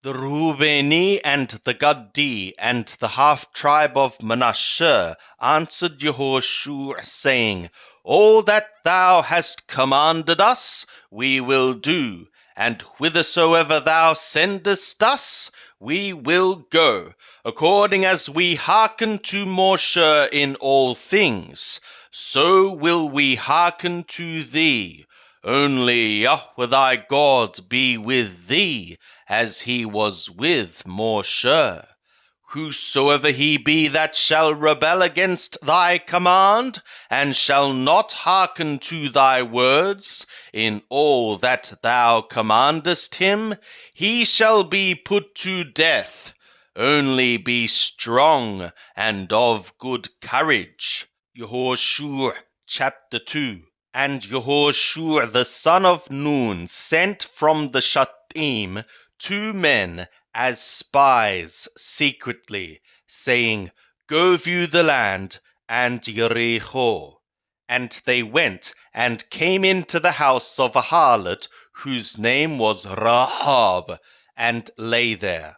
The Reubeni and the Gadi and the half-tribe of Manasseh answered Yehoshua, saying, All that thou hast commanded us, we will do, and whithersoever thou sendest us, we will go, according as we hearken to Moshe in all things, so will we hearken to thee. Only Yahweh thy God be with thee, as he was with Moshe. Whosoever he be that shall rebel against thy command, and shall not hearken to thy words, in all that thou commandest him, he shall be put to death. Only be strong and of good courage. Yehoshua chapter 2. And Yehoshua the son of Nun sent from the Shittim 2 men as spies secretly, saying, Go view the land and Jericho. And they went and came into the house of a harlot, whose name was Rahab, and lay there.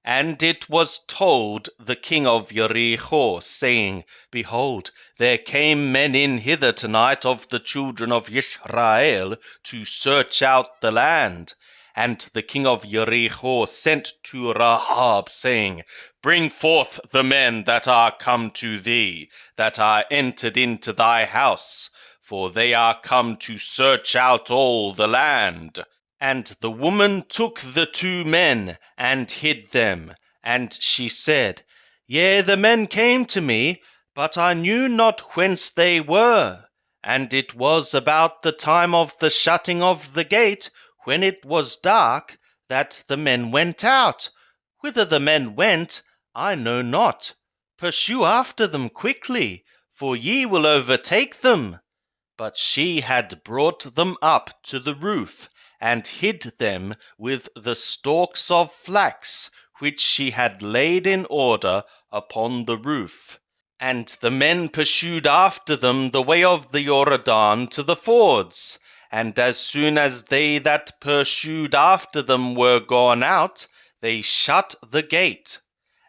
And it was told the king of Jericho, saying, Behold, there came men in hither tonight of the children of Israel to search out the land. And the king of Jericho sent to Rahab, saying, Bring forth the men that are come to thee, that are entered into thy house, for they are come to search out all the land. And the woman took the 2 men, and hid them. And she said, Yea, the men came to me, but I knew not whence they were. And it was about the time of the shutting of the gate, when it was dark, that the men went out. Whither the men went, I know not. Pursue after them quickly, for ye will overtake them. But she had brought them up to the roof, and hid them with the stalks of flax, which she had laid in order upon the roof. And the men pursued after them the way of the Jordan to the fords. And as soon as they that pursued after them were gone out, they shut the gate.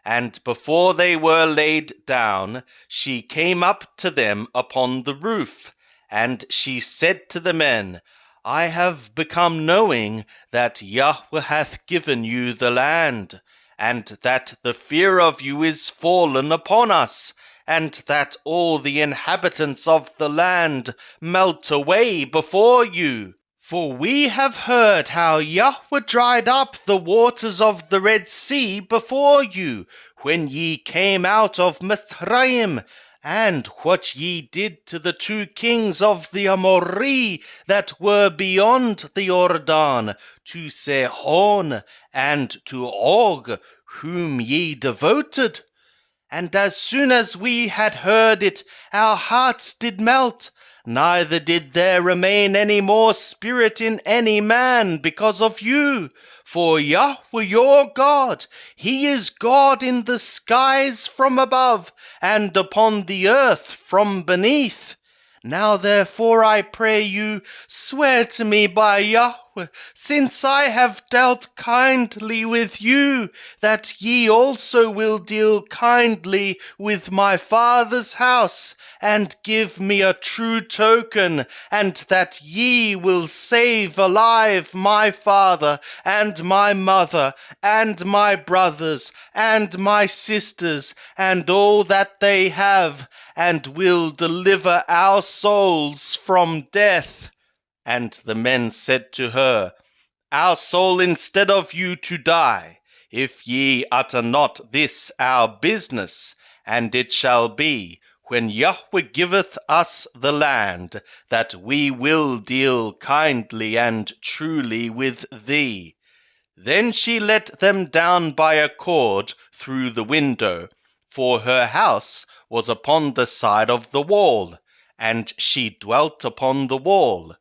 And before they were laid down, she came up to them upon the roof. And she said to the men, I have become knowing that Yahweh hath given you the land, and that the fear of you is fallen upon us, and that all the inhabitants of the land melt away before you. For we have heard how Yahweh dried up the waters of the Red Sea before you, when ye came out of Mithraim, and what ye did to the 2 kings of the Amorri that were beyond the Jordan, to Sihon and to Og, whom ye devoted. And as soon as we had heard it, our hearts did melt, neither did there remain any more spirit in any man because of you. For Yahweh your God, he is God in the skies from above, and upon the earth from beneath. Now therefore I pray you, swear to me by Yahweh, since I have dealt kindly with you, that ye also will deal kindly with my father's house, and give me a true token, and that ye will save alive my father, and my mother, and my brothers, and my sisters, and all that they have, and will deliver our souls from death. And the men said to her, Our soul instead of you to die, if ye utter not this our business. And it shall be, when Yahweh giveth us the land, that we will deal kindly and truly with thee. Then she let them down by a cord through the window, for her house was upon the side of the wall, and she dwelt upon the wall.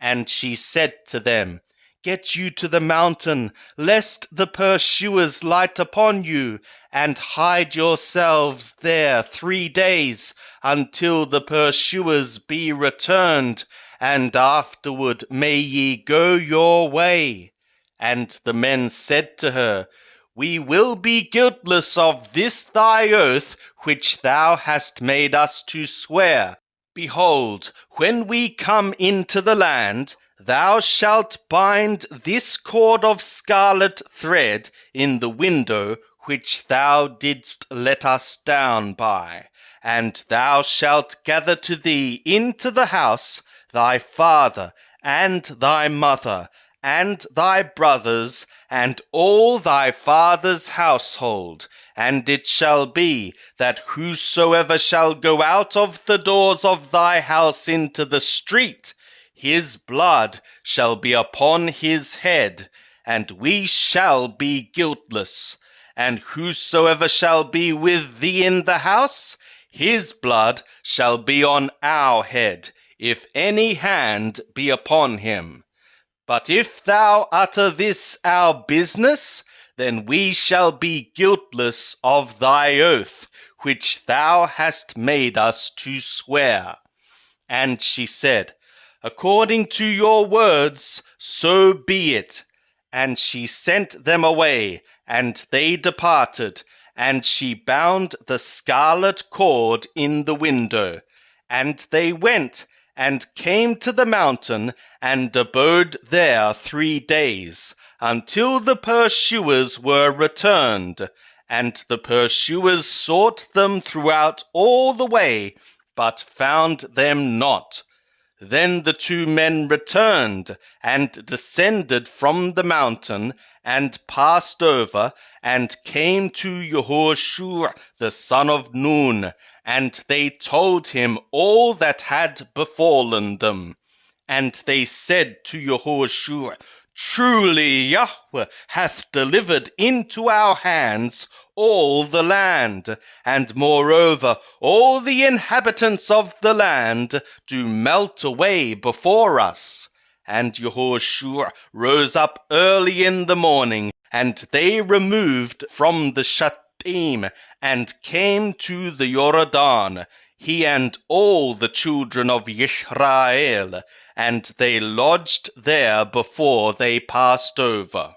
And she said to them, Get you to the mountain, lest the pursuers light upon you, and hide yourselves there 3 days, until the pursuers be returned, and afterward may ye go your way. And the men said to her, We will be guiltless of this thy oath, which thou hast made us to swear. Behold, when we come into the land, thou shalt bind this cord of scarlet thread in the window which thou didst let us down by, and thou shalt gather to thee into the house thy father and thy mother, and thy brothers, and all thy father's household. And it shall be that whosoever shall go out of the doors of thy house into the street, his blood shall be upon his head, and we shall be guiltless. And whosoever shall be with thee in the house, his blood shall be on our head, if any hand be upon him. But if thou utter this our business, then we shall be guiltless of thy oath, which thou hast made us to swear. And she said, According to your words, so be it. And she sent them away, and they departed, and she bound the scarlet cord in the window. And they went, and came to the mountain, and abode there 3 days, until the pursuers were returned. And the pursuers sought them throughout all the way, but found them not. Then the 2 men returned, and descended from the mountain, and passed over, and came to Yehoshua the son of Nun, and they told him all that had befallen them. And they said to Yehoshua, Truly Yahweh hath delivered into our hands all the land, and moreover all the inhabitants of the land do melt away before us. And Yehoshua rose up early in the morning, and they removed from the Shittim, and came to the Jordan, he and all the children of Israel, and they lodged there before they passed over.